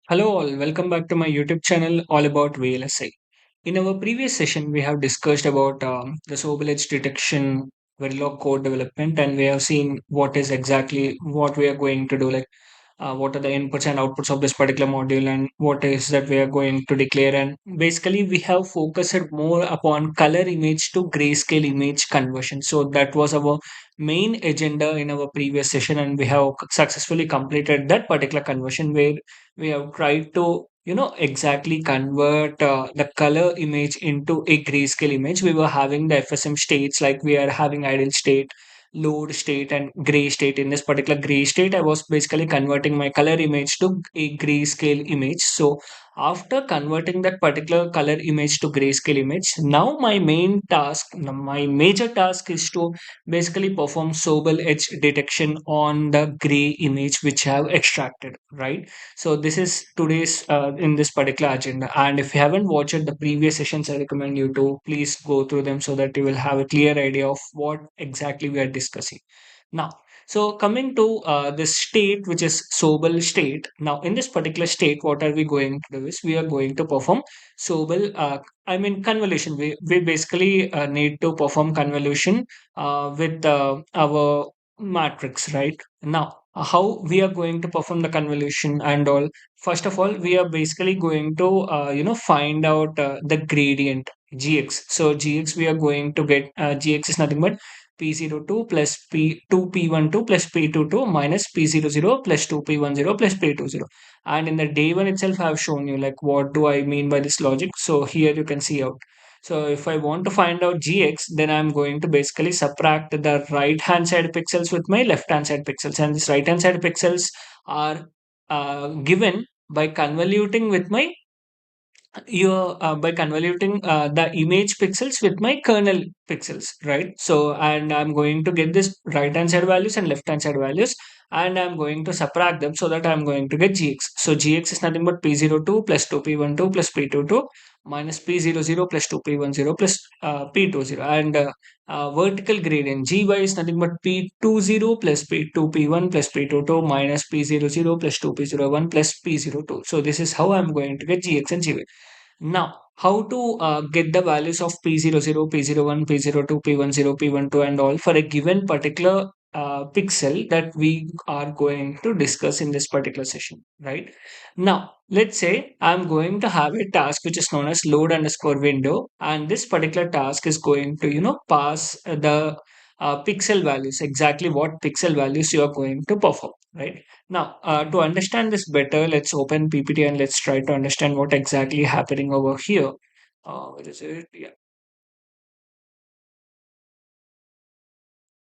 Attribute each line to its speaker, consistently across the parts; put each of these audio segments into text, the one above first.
Speaker 1: Hello all, welcome back to my YouTube channel all about VLSI. In our previous session, we have discussed about the Sobel Edge Detection, Verilog code development, and we have seen what is exactly what we are going to do, like what are the inputs and outputs of this particular module and what is that we are going to declare. And basically, we have focused more upon color image to grayscale image conversion. So that was our main agenda in our previous session, and we have successfully completed that particular conversion where we have tried to exactly convert the color image into a grayscale image. We were having the FSM states, like we are having idle state, load state, and gray state. In this particular gray state, I was basically converting my color image to a grayscale image. So after converting that particular color image to grayscale image, now my main task, my major task is to basically perform Sobel edge detection on the gray image which I have extracted, right? So this is today's in this particular agenda. And if you haven't watched the previous sessions, I recommend you to please go through them so that you will have a clear idea of what exactly we are discussing. Now, so coming to this state, which is Sobel state. Now, in this particular state, what are we going to do is we are going to perform Sobel, convolution. We basically need to perform convolution with our matrix, right? Now, how we are going to perform the convolution and all. First of all, we are basically going to find out the gradient gx. So gx, we are going to get gx is nothing but p02 plus p2p12 plus p22 minus p00 plus 2p10 plus p20. And in the day one itself, I have shown you like what do I mean by this logic. So here you can see out. So if I want to find out gx, then I'm going to basically subtract the right hand side pixels with my left hand side pixels. And this right hand side pixels are given by convoluting with my your by convoluting the image pixels with my kernel pixels, right? So and I'm going to get this right hand side values and left hand side values, and I'm going to subtract them so that I'm going to get gx. So gx is nothing but p02 plus 2p12 plus p22 minus p00 plus 2p10 plus p20. And vertical gradient gy is nothing but p20 plus p2p1 plus p22 minus p00 plus 2p01 plus p02. So this is how I'm going to get gx and gy. Now, how to get the values of P00, P01, P02, P10, P12, and all for a given particular pixel that we are going to discuss in this particular session, right? Now, let's say I'm going to have a task which is known as load underscore window, and this particular task is going to, pass the pixel values, exactly what pixel values you are going to perform, right? Now, to understand this better, let's open PPT and let's try to understand what exactly happening over here. What is it? Yeah.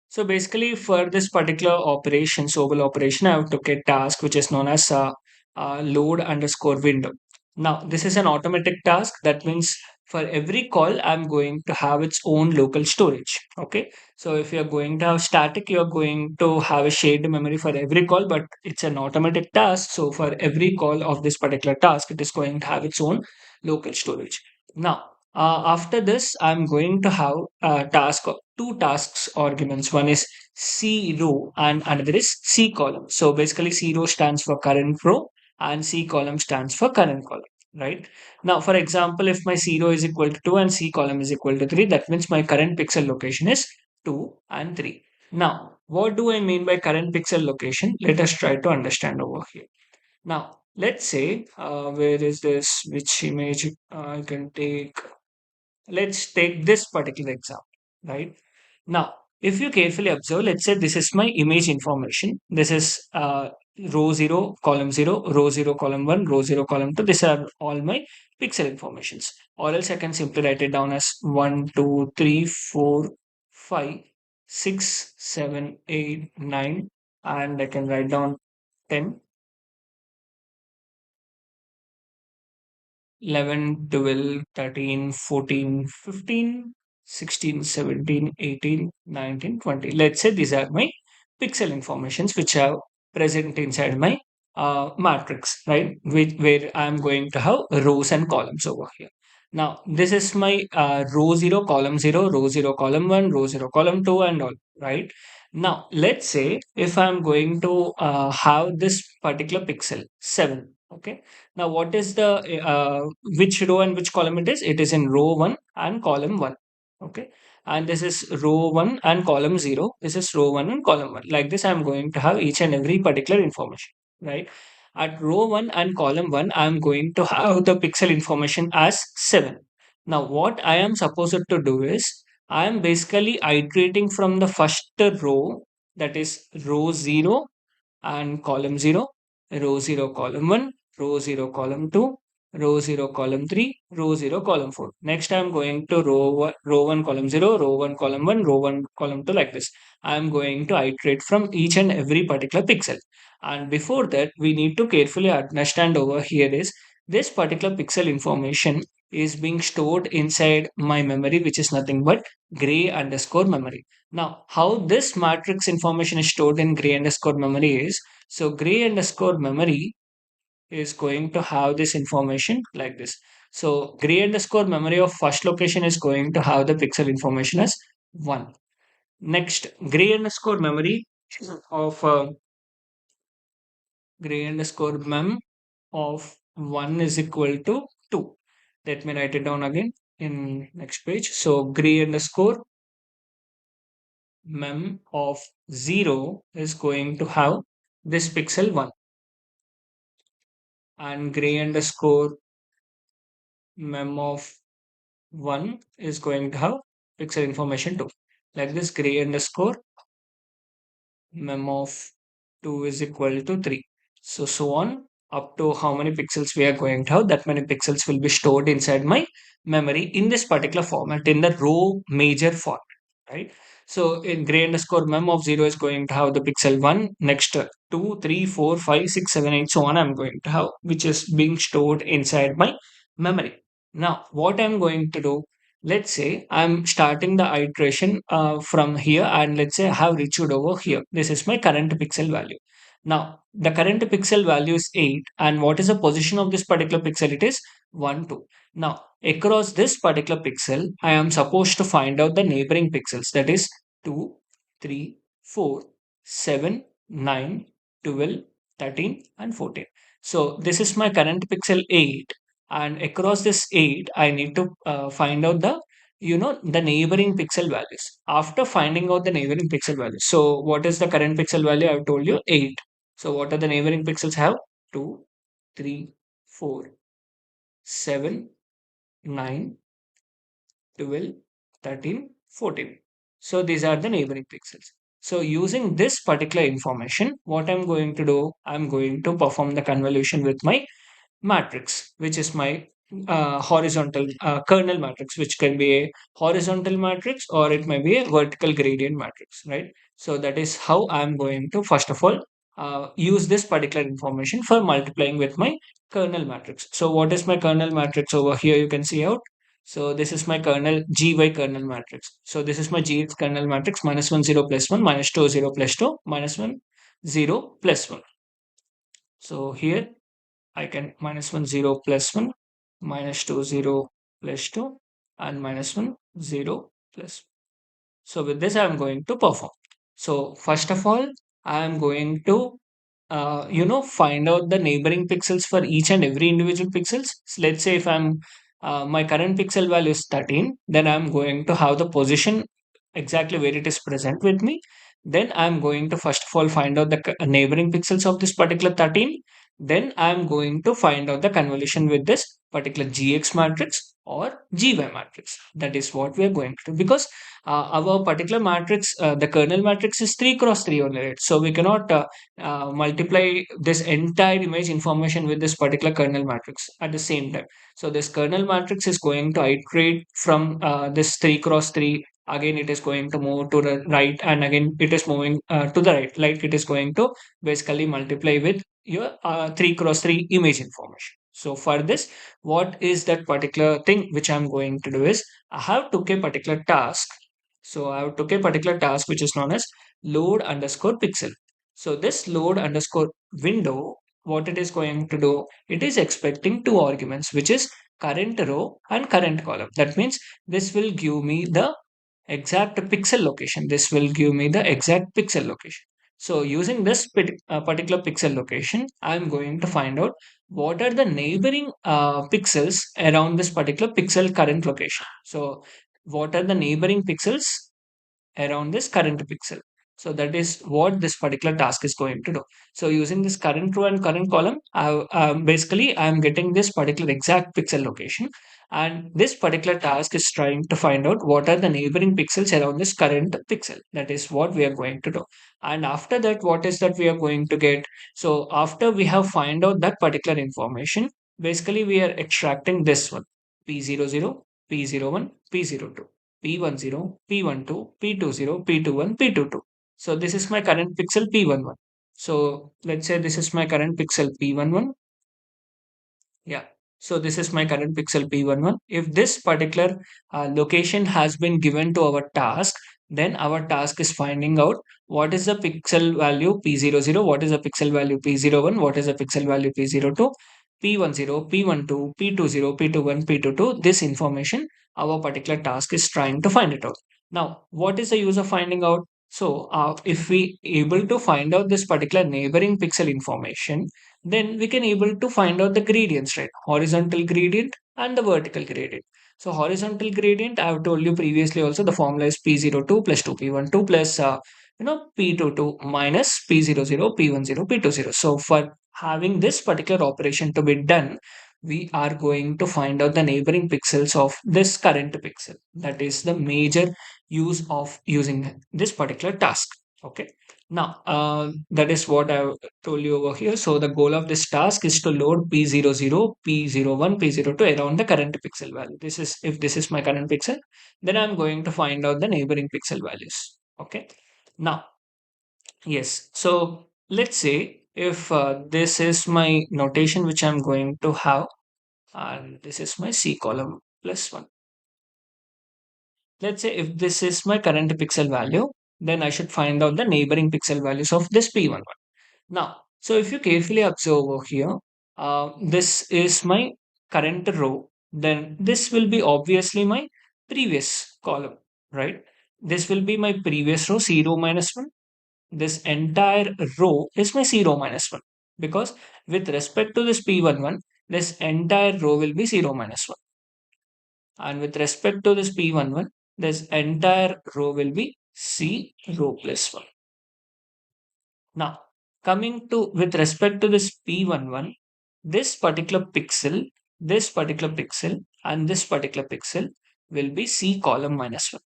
Speaker 1: So basically, for this particular operation, Sobel operation, I have took a task which is known as load underscore window. Now, this is an automatic task. That means for every call, I'm going to have its own local storage. Okay. So if you're going to have static, you're going to have a shared memory for every call, but it's an automatic task. So for every call of this particular task, it is going to have its own local storage. Now, after this, I'm going to have a task, two tasks arguments. One is C row and another is C column. So basically, C row stands for current row and C column stands for current column, right? Now, for example, if my C row is equal to 2 and C column is equal to 3, that means my current pixel location is 2 and 3. Now, what do I mean by current pixel location? Let us try to understand over here. Now, let's say, where is this? Which image I can take? Let's take this particular example, right? Now, if you carefully observe, let's say this is my image information. This is row 0, column 0, row 0, column 1, row 0, column 2. These are all my pixel informations. Or else I can simply write it down as 1, 2, 3, 4, 5, 6, 7, 8, 9, and I can write down 10, 11, 12, 13, 14, 15, 16, 17, 18, 19, 20. Let's say these are my pixel informations which are present inside my matrix, right? Where I'm going to have rows and columns over here. Now, this is my row 0, column 0, row 0, column 1, row 0, column 2, and all, right? Now, let's say if I'm going to have this particular pixel 7, Okay. Now, what is the which row and which column it is? It is in row 1 and column 1. Okay. And this is row 1 and column 0. This is row 1 and column 1. Like this, I'm going to have each and every particular information, right? At row 1 and column 1, I'm going to have the pixel information as 7. Now, what I am supposed to do is, I am basically iterating from the first row, that is row 0 and column 0, row 0 column 1, row 0 column 2, row 0 column 3, row 0 column 4. Next I'm going to row 1 column 0, row 1 column 1, row 1 column 2, like this. I'm going to iterate from each and every particular pixel. And before that, we need to carefully understand over here is this particular pixel information is being stored inside my memory, which is nothing but gray underscore memory. Now, how this matrix information is stored in gray underscore memory is, so gray underscore memory is going to have this information like this. So gray underscore memory of first location is going to have the pixel information as 1. Next, gray underscore memory of gray underscore mem of 1 is equal to 2. Let me write it down again in next page. So gray underscore mem of 0 is going to have this pixel 1, and gray underscore mem of 1 is going to have pixel information 2. Like this, gray underscore mem of 2 is equal to 3. So on up to how many pixels we are going to have, that many pixels will be stored inside my memory in this particular format, in the row major format, right? So in gray underscore mem of 0 is going to have the pixel 1, next 2, 3, 4, 5, 6, 7, 8, so on I'm going to have, which is being stored inside my memory. Now, what I'm going to do, let's say I'm starting the iteration from here, and let's say I have reached over here. This is my current pixel value. Now, the current pixel value is 8, and what is the position of this particular pixel? It is 1, 2. Now, across this particular pixel, I am supposed to find out the neighboring pixels, that is 2, 3, 4, 7, 9, 12, 13, and 14. So, this is my current pixel 8, and across this 8 I need to find out the the neighboring pixel values. After finding out the neighboring pixel values, so what is the current pixel value? I've told you 8. So what are the neighboring pixels have? 2, 3, 4, 7, 9, 12, 13, 14. So these are the neighboring pixels. So using this particular information, what I'm going to do, I'm going to perform the convolution with my matrix, which is my horizontal kernel matrix, which can be a horizontal matrix or it may be a vertical gradient matrix, right? So that is how I'm going to first of all use this particular information for multiplying with my kernel matrix. So what is my kernel matrix over here? You can see out. So this is my kernel GY kernel matrix. So this is my G kernel matrix: minus 1 0 plus 1, minus 2 0 plus 2, minus 1 0 plus 1. So here I can minus 1 0 plus 1, minus 2 0 plus 2, and minus 1 0 plus 1. So with this I am going to perform. So first of all, I am going to find out the neighboring pixels for each and every individual pixels. So let's say if I'm my current pixel value is 13, then I'm going to have the position exactly where it is present with me. Then I'm going to first of all find out the neighboring pixels of this particular 13. Then I'm going to find out the convolution with this particular GX matrix or GY matrix. That is what we are going to do, because our particular matrix, the kernel matrix is 3 cross 3 only, right? So we cannot multiply this entire image information with this particular kernel matrix at the same time. So this kernel matrix is going to iterate from this 3 cross 3. Again, it is going to move to the right, and again, it is moving to the right. Like it is going to basically multiply with your 3 cross 3 image information. So for this, what is that particular thing which I'm going to do is I have took a particular task. So I have took a particular task which is known as load underscore pixel. So this load underscore window, what it is going to do, it is expecting two arguments, which is current row and current column. That means this will give me the exact pixel location. This will give me the exact pixel location. So using this particular pixel location, I'm going to find out what are the neighboring pixels around this particular pixel current location. So what are the neighboring pixels around this current pixel. So that is what this particular task is going to do. So using this current row and current column, basically I'm getting this particular exact pixel location. And this particular task is trying to find out what are the neighboring pixels around this current pixel. That is what we are going to do. And after that, what is that we are going to get? So after we have find out that particular information, basically we are extracting this one, P00, P01, P02. P10, P12, P20, P21, P22. So this is my current pixel P11. So let's say this is my current pixel P11. Yeah. So this is my current pixel P11. If this particular location has been given to our task, then our task is finding out what is the pixel value P00, what is the pixel value P01, what is the pixel value P02, P10, P12, P20, P21, P22. This information, our particular task is trying to find it out. Now, what is the use of finding out? So, if we able to find out this particular neighboring pixel information, then we can able to find out the gradients, right? Horizontal gradient and the vertical gradient. So horizontal gradient, I have told you previously also, the formula is P02 plus 2P12 plus P22 minus P00, P10, P20. So for having this particular operation to be done, we are going to find out the neighboring pixels of this current pixel. That is the major use of using this particular task. Okay. Now, that is what I told you over here. So the goal of this task is to load P00, P01, P02 around the current pixel value. This is, if this is my current pixel, then I'm going to find out the neighboring pixel values. Okay. Now, yes. So let's say if this is my notation which I'm going to have, and this is my C column plus one. Let's say if this is my current pixel value, then I should find out the neighboring pixel values of this P11. Now, so if you carefully observe over here, this is my current row, then this will be obviously my previous column, right? This will be my previous row, 0 minus 1. This entire row is my 0 minus 1 because with respect to this P11, this entire row will be 0 minus 1. And with respect to this P11, this entire row will be C row plus 1. Now, coming to with respect to this P11, this particular pixel, and this particular pixel will be C column minus 1.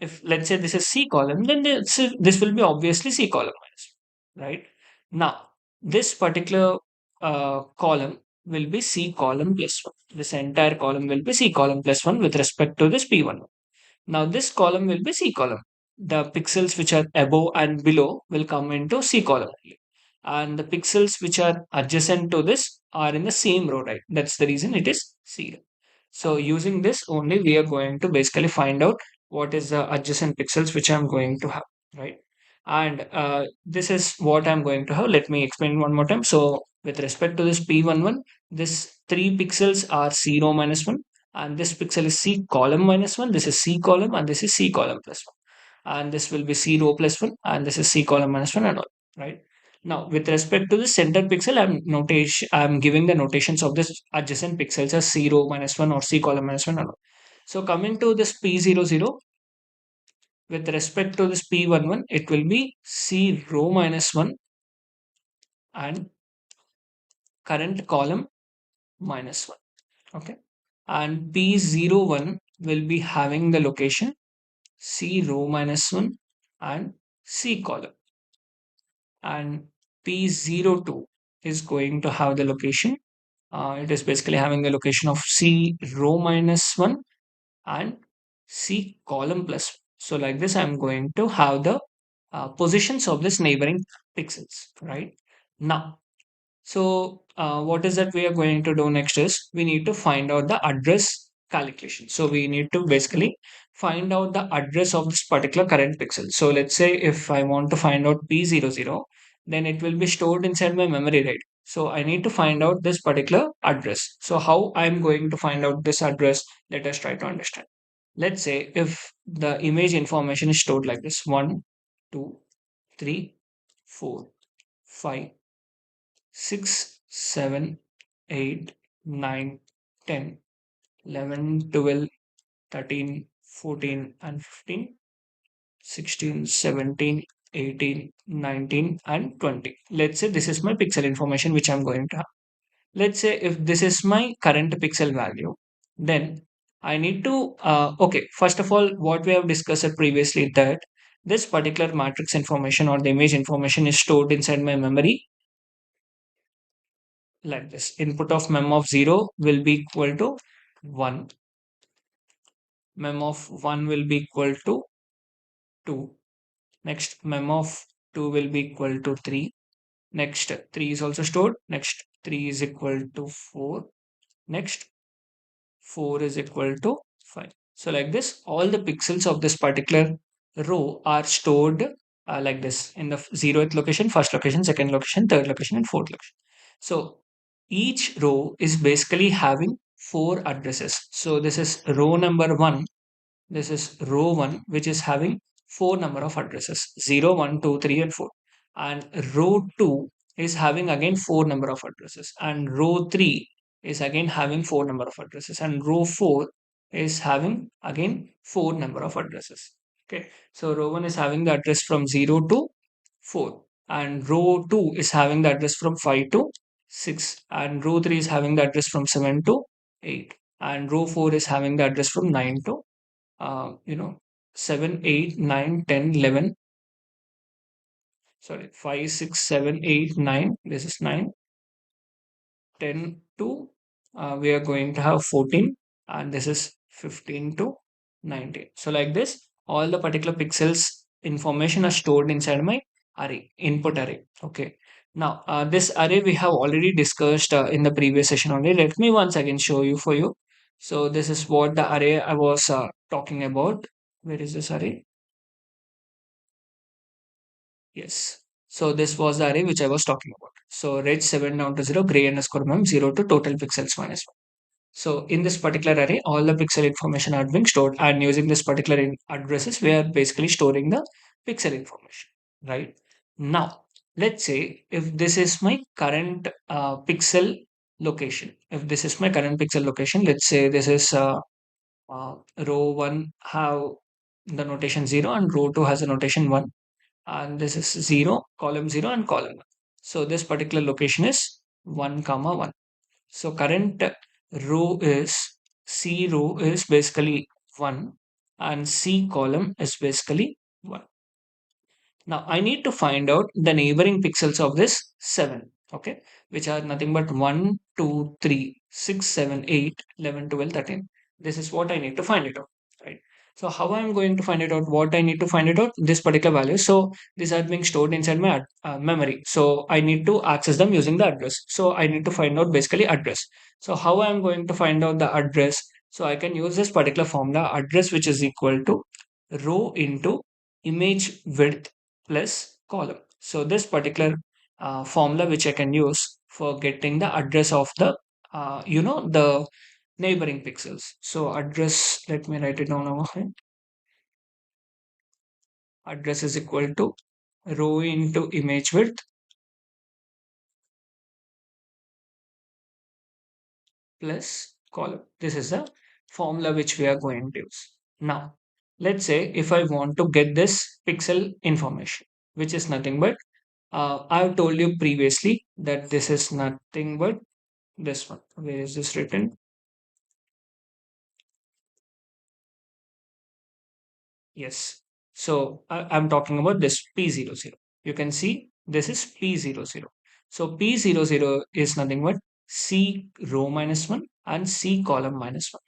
Speaker 1: If let's say this is C column, then this will be obviously C column minus 1, right? Now, this particular column will be C column plus 1. This entire column will be C column plus 1 with respect to this P11. Now this column will be C column. The pixels which are above and below will come into C column only. And the pixels which are adjacent to this are in the same row, right? That's the reason it is C. So using this only, we are going to basically find out what is the adjacent pixels which I'm going to have, right? And this is what I'm going to have. Let me explain one more time. So with respect to this P11, this three pixels are 0 minus 1, and this pixel is C column minus 1, this is C column, and this is C column plus 1. And this will be C row plus 1, and this is C column minus 1 and all, right? Now, with respect to the center pixel, I'm giving the notations of this adjacent pixels as 0 minus 1 or C column minus 1 and all. So coming to this P00, with respect to this P11, it will be C row minus 1 and current column minus 1. Okay. And P01 will be having the location C row minus 1 and C column. And P02 is going to have the location. It is basically having the location of C row minus 1 and C column plus 1. So like this, I'm going to have the positions of this neighboring pixels, right? Now, so what is that we are going to do next is we need to find out the address calculation. So we need to basically find out the address of this particular current pixel. So let's say if I want to find out P00, then it will be stored inside my memory, right? So I need to find out this particular address. So how I'm going to find out this address, let us try to understand. Let's say if the image information is stored like this, 1, 2, 3, 4, 5, 6, 7, 8, 9, 10, 11, 12, 13, 14, and 15, 16, 17, 18, 19, and 20. Let's say this is my pixel information which I'm going to have. Let's say if this is my current pixel value, then I need to, okay, first of all, what we have discussed previously that this particular matrix information or the image information is stored inside my memory like this. Input of mem of 0 will be equal to 1. Mem of 1 will be equal to 2. Next, mem of 2 will be equal to 3. Next, 3 is also stored. Next, 3 is equal to 4. Next, 4 is equal to 5. So like this, all the pixels of this particular row are stored like this in the 0th location, first location, second location, third location, and fourth location. So each row is basically having four addresses. So this is row number 1. This is row 1, which is having four number of addresses 0, 1, 2, 3, and 4. And row 2 is having again four number of addresses. And row 3 is again having four number of addresses. And row 4 is having again four number of addresses. Okay. So row 1 is having the address from 0 to 4. And row 2 is having the address from 5 to 6. And row 3 is having the address from 7 to 8. And row 4 is having the address from 9 to 7, 8, 9, 10, 11. Sorry, 5, 6, 7, 8, 9. This is 9, 10 to we are going to have 14, and this is 15 to 19. So like this, all the particular pixels information are stored inside my array, input array. Okay. Now, this array we have already discussed in the previous session only. Let me once again show you for you. So this is what the array I was talking about. Where is this array? Yes. So this was the array which I was talking about. So range 7 down to 0, gray underscore mem 0 to total pixels minus 1. So in this particular array, all the pixel information are being stored, and using this particular addresses, we are basically storing the pixel information, right? Now, let's say if this is my current pixel location. If this is my current pixel location, let's say this is row 1 have the notation 0 and row 2 has a notation 1, and this is 0, column 0, and column 1. So this particular location is 1 comma 1. So current row is C row is basically 1, and C column is basically 1. Now I need to find out the neighboring pixels of this 7, okay, which are nothing but 1, 2, 3, 6, 7, 8, 11, 12, 13. This is what I need to find it out, right? So how I'm going to find it out, what I need to find it out, this particular value. So these are being stored inside my memory. So I need to access them using the address. So I need to find out basically address. So how I'm going to find out the address? So I can use this particular formula address, which is equal to row into image width plus column. So this particular formula which I can use for getting the address of the the neighboring pixels. So address, let me write it down over here. Address is equal to row into image width plus column. This is the formula which we are going to use. Now, let's say if I want to get this pixel information, which is nothing but I've told you previously that this is nothing but this one. Where is this written? Yes. So I'm talking about this P00. You can see this is P00. So P00 is nothing but C row minus 1 and C column minus 1.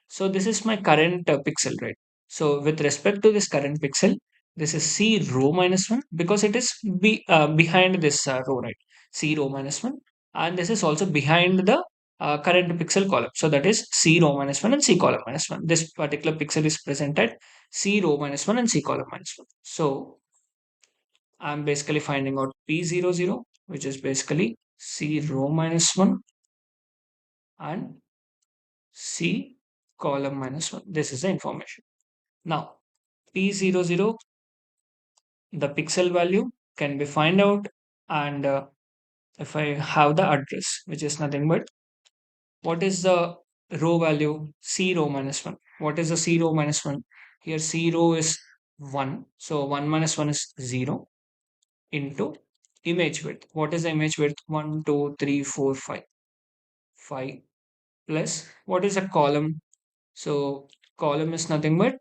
Speaker 1: So this is my current pixel, right? So with respect to this current pixel, this is C row minus 1 because it is behind this row, right? C row minus 1. And this is also behind the current pixel column. So that is C row minus 1 and C column minus 1. This particular pixel is presented C row minus 1 and C column minus 1. So I'm basically finding out P00, which is basically C row minus 1 and C column minus 1. This is the information. Now, P00 the pixel value can be find out, and if I have the address, which is nothing but what is the row value? C row minus 1. What is the C row minus 1? Here C row is 1. So 1 minus 1 is 0 into image width. What is the image width? 1, 2, 3, 4, 5. 5 plus what is a column? So column is nothing but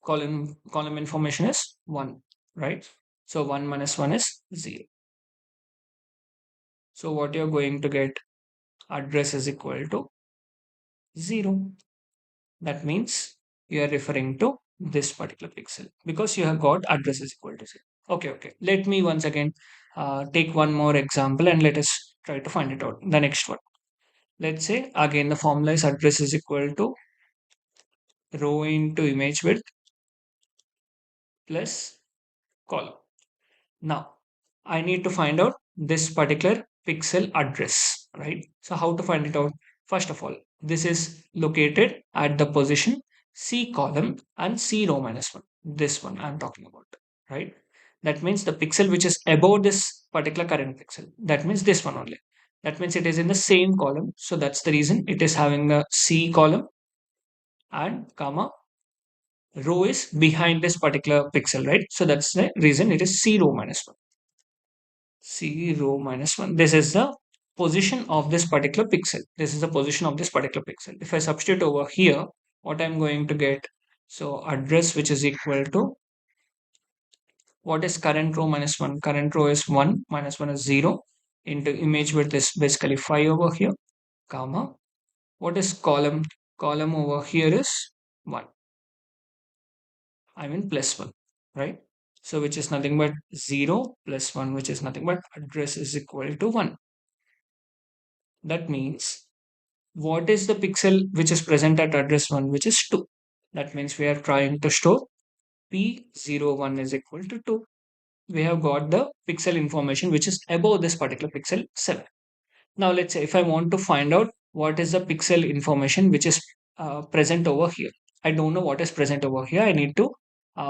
Speaker 1: column information is 1, right? So 1 minus 1 is 0. So what you're going to get, address is equal to 0. That means you are referring to this particular pixel because you have got address is equal to 0. Okay, okay. Let me once again take one more example and let us try to find it out. The next one. Let's say again the formula is address is equal to row into image width plus column. Now I need to find out this particular pixel address, right? So how to find it out? First of all, this is located at the position C column and C row minus 1. This one I'm talking about, right? That means the pixel which is above this particular current pixel. That means this one only. That means it is in the same column. So that's the reason it is having the C column and comma row is behind this particular pixel, right? So that's the reason it is C row minus 1. C row minus 1. This is the position of this particular pixel. This is the position of this particular pixel. If I substitute over here, what I'm going to get? So address which is equal to what is current row minus 1? Current row is 1 minus 1 is 0 into image width is basically 5 over here, comma. What is column? Column over here is 1. I mean plus 1, right? So which is nothing but 0 plus 1, which is nothing but address is equal to 1. That means what is the pixel which is present at address 1, which is 2. That means we are trying to store P01 is equal to 2. We have got the pixel information which is above this particular pixel 7. Now let's say if I want to find out what is the pixel information which is present over here. I don't know what is present over here. I need to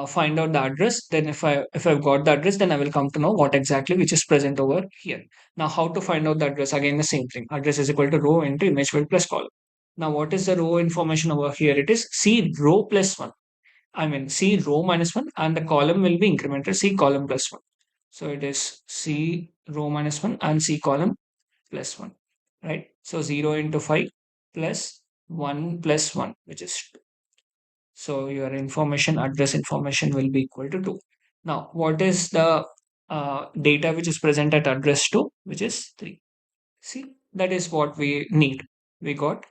Speaker 1: find out the address. Then if I've got the address, then I will come to know what exactly which is present over here. Now how to find out the address? Again the same thing. Address is equal to row into image width plus column. Now what is the row information over here? It is C row plus 1. I mean C row minus 1 and the column will be incremented C column plus 1. So it is C row minus 1 and C column plus 1, right? So 0 into 5 plus 1 plus 1, which is 2. So your information, address information will be equal to 2. Now, what is the data which is present at address 2, which is 3? See, that is what we need. We got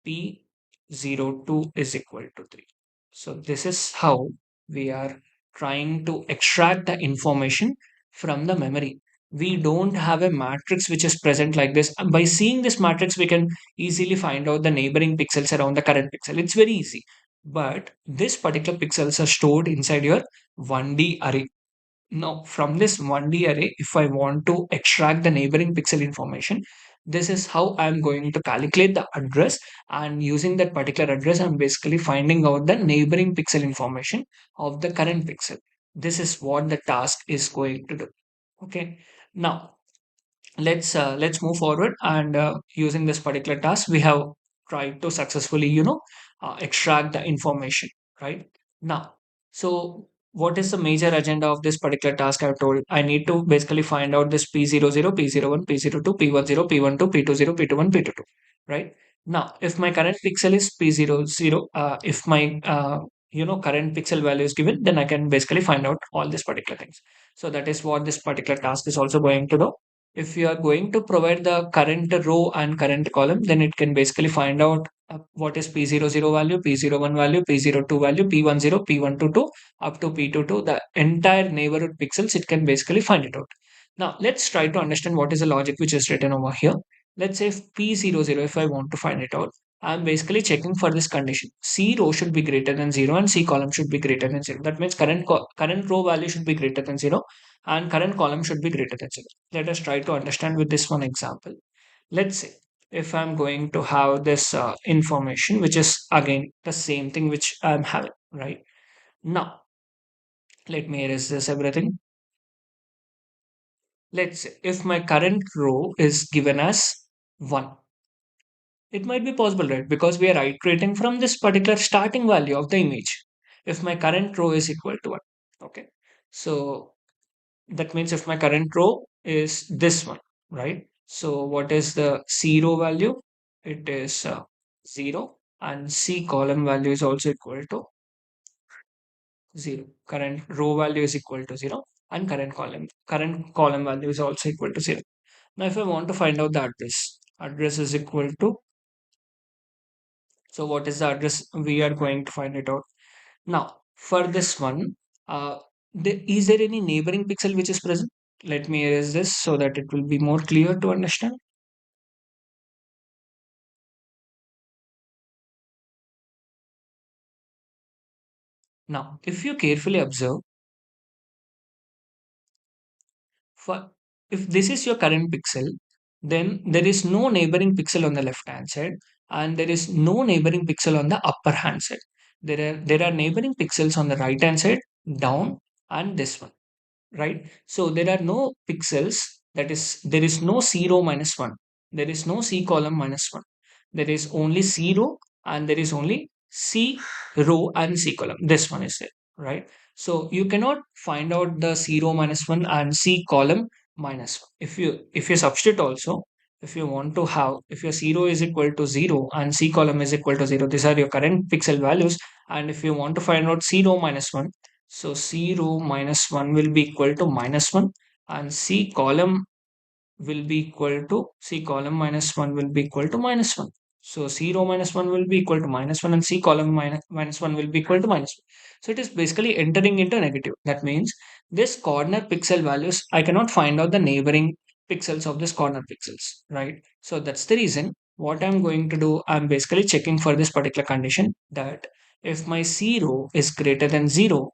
Speaker 1: P02 is equal to 3. So this is how we are trying to extract the information from the memory. We don't have a matrix which is present like this. And by seeing this matrix, we can easily find out the neighboring pixels around the current pixel. It's very easy. But this particular pixels are stored inside your 1D array. Now, from this 1D array, if I want to extract the neighboring pixel information, this is how I'm going to calculate the address. And using that particular address, I'm basically finding out the neighboring pixel information of the current pixel. This is what the task is going to do. Okay. Now, let's move forward and using this particular task we have tried to successfully extract the information right now. So what is the major agenda of this particular task? I've told I need to basically find out this p00 p01 p02 p10 p12 p20 p21 p22, right? Now if my current pixel is p00, if my current pixel value is given, then I can basically find out all these particular things. So that is what this particular task is also going to do. If you are going to provide the current row and current column, then it can basically find out what is P00 value, P01 value, P02 value, P10, P122 up to P22, the entire neighborhood pixels, it can basically find it out. Now, let's try to understand what is the logic which is written over here. Let's say if P00, if I want to find it out, I'm basically checking for this condition. C row should be greater than 0 and C column should be greater than 0. That means current row value should be greater than 0 and current column should be greater than 0. Let us try to understand with this one example. Let's say if I'm going to have this information, which is again the same thing which I'm having right now. Let me erase this everything. Let's say if my current row is given as 1, it might be possible, right? Because we are iterating from this particular starting value of the image. If my current row is equal to 1, okay. So that means if my current row is this one, right? So what is the C row value? It is 0, and C column value is also equal to 0. Current row value is equal to 0, and current column value is also equal to 0. Now, if I want to find out the address is equal to, so what is the address? We are going to find it out. Now, for this one, is there any neighboring pixel which is present? Let me erase this so that it will be more clear to understand. Now, if you carefully observe, for if this is your current pixel, then there is no neighboring pixel on the left hand side, and there is no neighboring pixel on the upper hand side. There are neighboring pixels on the right hand side, down, and this one, right? So there are no pixels, that is, there is no 0 minus 1. There is no C column minus 1. There is only 0, and there is only C row and C column. This one is there, right? So you cannot find out the 0 minus 1 and C column minus 1. If you substitute also, if you want to have, if your 0 is equal to 0 and C column is equal to 0, these are your current pixel values. And if you want to find out 0 minus 1, so C row minus 1 will be equal to minus 1, and C column will be equal to, C column minus 1 will be equal to minus 1. So C row minus 1 will be equal to minus 1, and C column minus 1 will be equal to minus 1. So it is basically entering into negative. That means this corner pixel values, I cannot find out the neighboring pixels of this corner pixels, right? So that's the reason what I'm going to do, I'm basically checking for this particular condition, that if my C row is greater than 0,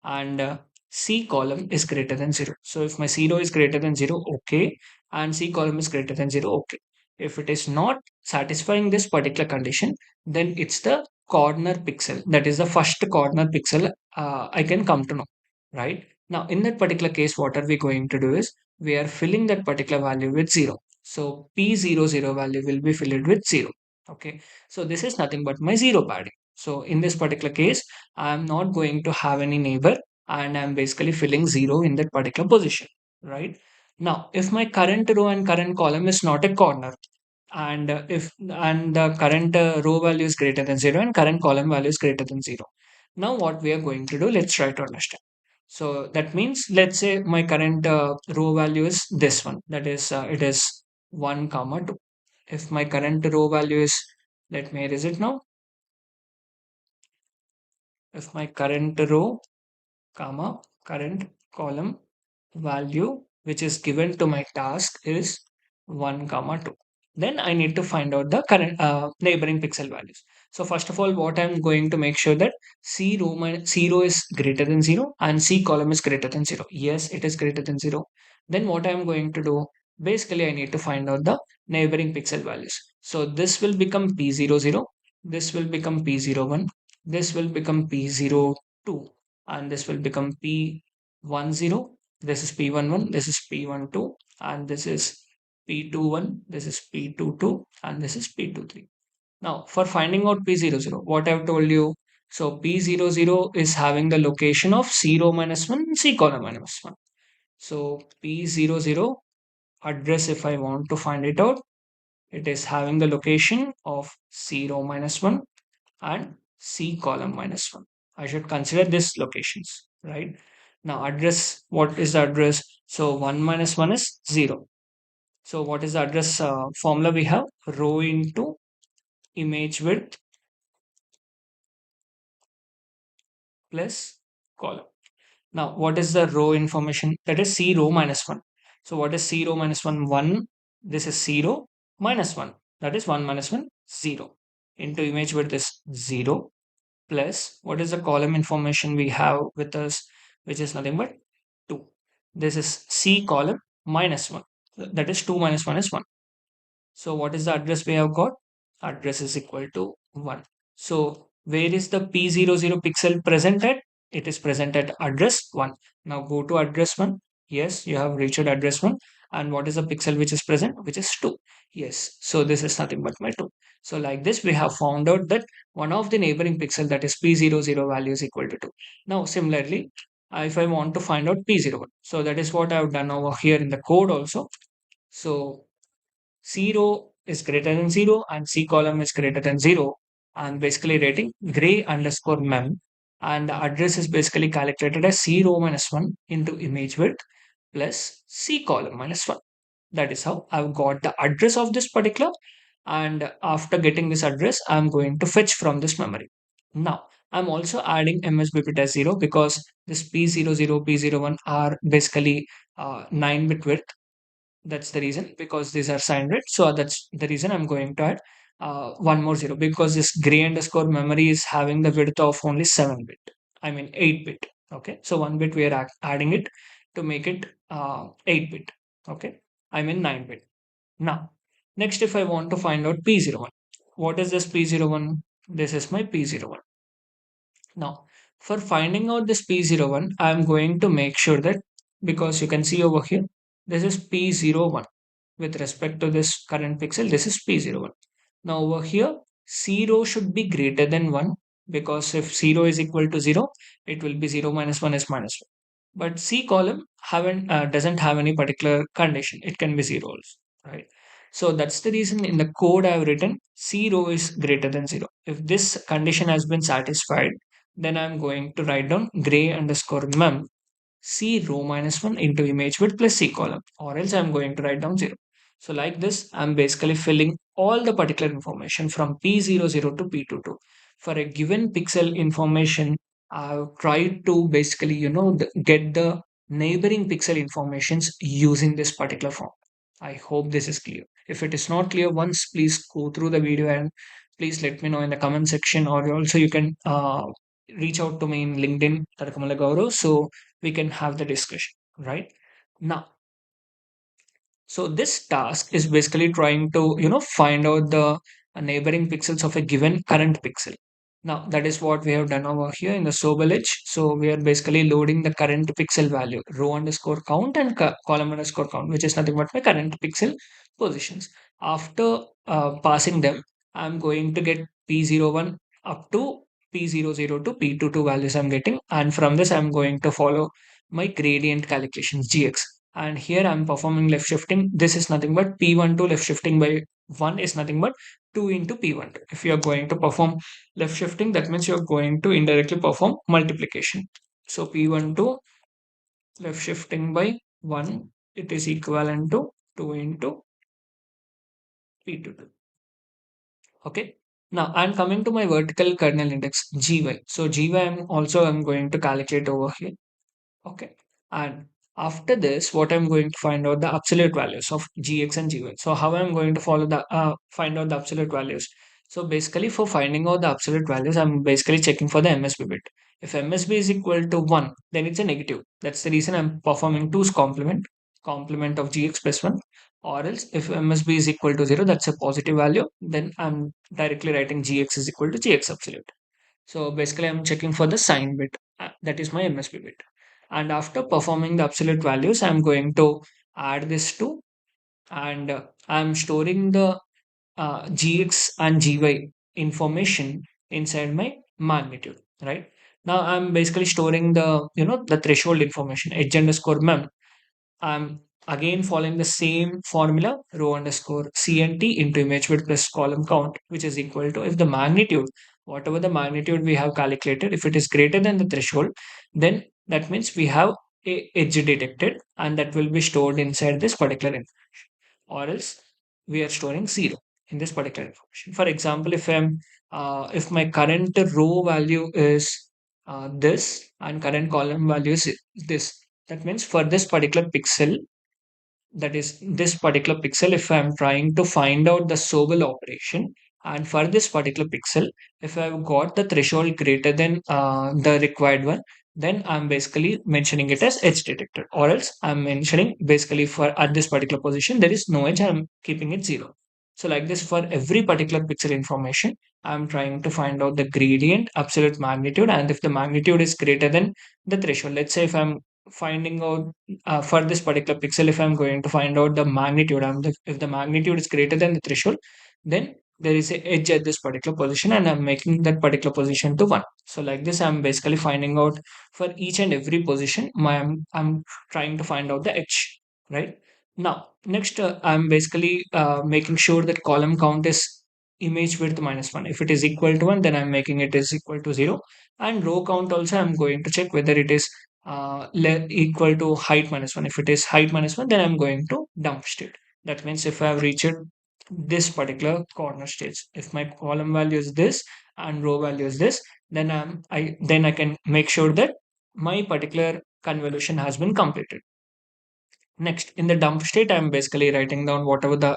Speaker 1: and C column is greater than 0. So if my 0 is greater than 0, okay, and C column is greater than 0, okay. If it is not satisfying this particular condition, then it's the corner pixel. That is the first corner pixel I can come to know, right? Now, in that particular case, what are we going to do is we are filling that particular value with 0. So P00 value will be filled with 0. Okay. So this is nothing but my 0 padding. So in this particular case, I'm not going to have any neighbor, and I'm basically filling 0 in that particular position, right? Now, if my current row and current column is not a corner, and if and the current row value is greater than 0 and current column value is greater than 0, now what we are going to do, let's try to understand. So that means, let's say my current row value is this one, that is it is 1 comma 2. If my current row value is, let me erase it now. If my current row comma current column value which is given to my task is 1 comma 2, then I need to find out the current neighboring pixel values. So first of all, what I'm going to make sure that C row is greater than 0 and C column is greater than 0. Yes, it is greater than 0. Then what I'm going to do, basically I need to find out the neighboring pixel values. So this will become P00, this will become P01, this will become P02, and this will become P10. This is P11, this is P12, and this is P21, this is P22, and this is P23. Now, for finding out P00, what I've told you, so P00 is having the location of 0 minus 1, C column minus 1. So P00 address, if I want to find it out, it is having the location of 0 minus 1 and C column minus 1. I should consider these locations, right? Now, address, what is the address? So 1 minus 1 is 0. So what is the address formula we have? Row into image width plus column. Now, what is the row information? That is C row minus 1. So what is C row minus 1? 1. This is 0 minus 1. That is 1 minus 1, 0. Into image width is 0 plus what is the column information we have with us, which is nothing but 2. This is C column minus 1. That is 2 minus 1 is 1. So what is the address we have got? Address is equal to 1. So where is the P00 pixel present at? it is present at address 1. Now go to address 1. Yes, you have reached address 1. And what is the pixel which is present? Which is 2. Yes, so this is nothing but my 2. So like this, we have found out that one of the neighboring pixel, that is P00 value, is equal to 2. Now similarly, if I want to find out P01, so that is what I have done over here in the code also. So 0 is greater than 0 and C column is greater than 0. I'm basically writing gray underscore mem, and the address is basically calculated as 0 minus 1 into image width plus C column minus 1. That is how I've got the address of this particular, and after getting this address, I'm going to fetch from this memory. Now, I'm also adding MSB bit as 0 because this P00, P01 are basically 9-bit width. That's the reason, because these are signed right. So that's the reason I'm going to add one more 0, because this gray underscore memory is having the width of only 7-bit. I mean 8-bit. Okay. So 1 bit we are adding it to make it 8-bit. Okay. I mean 9-bit. Now, next, if I want to find out P01, what is this P01? This is my P01. Now, for finding out this P01, I'm going to make sure that, because you can see over here, this is P01. With respect to this current pixel, this is P01. Now over here, 0 should be greater than 1, because if 0 is equal to 0, it will be 0 minus 1 is minus 1. But C column doesn't have any particular condition. It can be 0 also, right? So that's the reason in the code I've written 0 is greater than 0. If this condition has been satisfied, then I'm going to write down gray underscore mem C row minus 1 into image width plus C column, or else I'm going to write down 0. So like this, I'm basically filling all the particular information from P00 to P22. For a given pixel information, I've tried to basically, get the neighboring pixel informations using this particular form. I hope this is clear. If it is not clear, once please go through the video and please let me know in the comment section, or also you can reach out to me in LinkedIn, Tarakamala Gaurav, so we can have the discussion, right? Now, so this task is basically trying to, find out the neighboring pixels of a given current pixel. Now, that is what we have done over here in the Sobel Edge. So we are basically loading the current pixel value, row underscore count and column underscore count, which is nothing but my current pixel positions. After passing them, I'm going to get P01 up to P00 to P22 values I'm getting. And from this, I'm going to follow my gradient calculations, GX. And here I'm performing left shifting. This is nothing but P12 left shifting by 1 is nothing but 2 into P12. If you are going to perform left shifting, that means you're going to indirectly perform multiplication. So P12 left shifting by 1, it is equivalent to 2 into P22. Okay. Now I'm coming to my vertical kernel index GY. So GY I'm going to calculate over here. Okay. And after this, what I'm going to find out the absolute values of gx and gy. So how I'm going to follow the find out the absolute values. So basically, for finding out the absolute values, I'm basically checking for the MSB bit. If MSB is equal to 1, then it's a negative. That's the reason I'm performing 2's complement of gx plus 1. Or else, if MSB is equal to 0, that's a positive value. Then I'm directly writing gx is equal to gx absolute. So basically, I'm checking for the sign bit. That is my MSB bit. And after performing the absolute values, I'm going to add this to, and I'm storing the GX and GY information inside my magnitude, right? Now I'm basically storing the threshold information, edge underscore mem. I'm again following the same formula, row underscore CNT into image width plus column count, which is equal to, if the magnitude, whatever the magnitude we have calculated, if it is greater than the threshold, then that means we have a edge detected, and that will be stored inside this particular information. Or else we are storing 0 in this particular information. For example, if my current row value is this and current column value is this, that means for this particular pixel, that is this particular pixel, if I'm trying to find out the Sobel operation, and for this particular pixel, if I've got the threshold greater than the required one, then I'm basically mentioning it as edge detected, or else I'm mentioning basically for at this particular position, there is no edge, I'm keeping it 0. So like this, for every particular pixel information, I'm trying to find out the gradient, absolute magnitude, and if the magnitude is greater than the threshold. Let's say if I'm finding out for this particular pixel, if I'm going to find out the magnitude, if the magnitude is greater than the threshold, then there is a edge at this particular position, and I'm making that particular position to 1. So like this, I'm basically finding out for each and every position, I'm trying to find out the edge, right? Now, next, I'm basically making sure that column count is image width minus 1. If it is equal to 1, then I'm making it is equal to 0. And row count also, I'm going to check whether it is equal to height minus 1. If it is height minus 1, then I'm going to dump state. That means if I've reached this particular corner stage, if my column value is this and row value is this, then I can make sure that my particular convolution has been completed. Next, in the dump state, I'm basically writing down whatever the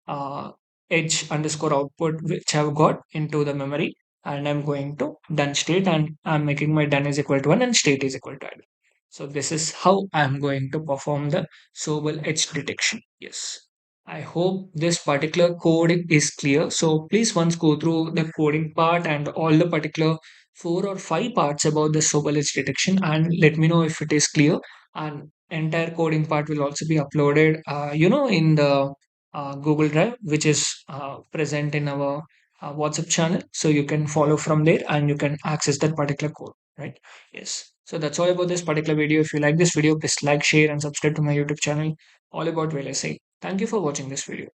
Speaker 1: uh, edge underscore output which I've got into the memory, and I'm going to done state, and I'm making my done is equal to 1 and state is equal to idle. So this is how I'm going to perform the Sobel edge detection. Yes. I hope this particular code is clear. So please once go through the coding part and all the particular 4 or 5 parts about the Sobel edge detection, and let me know if it is clear. And entire coding part will also be uploaded, in the Google Drive, which is present in our WhatsApp channel. So you can follow from there and you can access that particular code, right? Yes. So that's all about this particular video. If you like this video, please like, share, and subscribe to my YouTube channel, all about VLSI. Thank you for watching this video.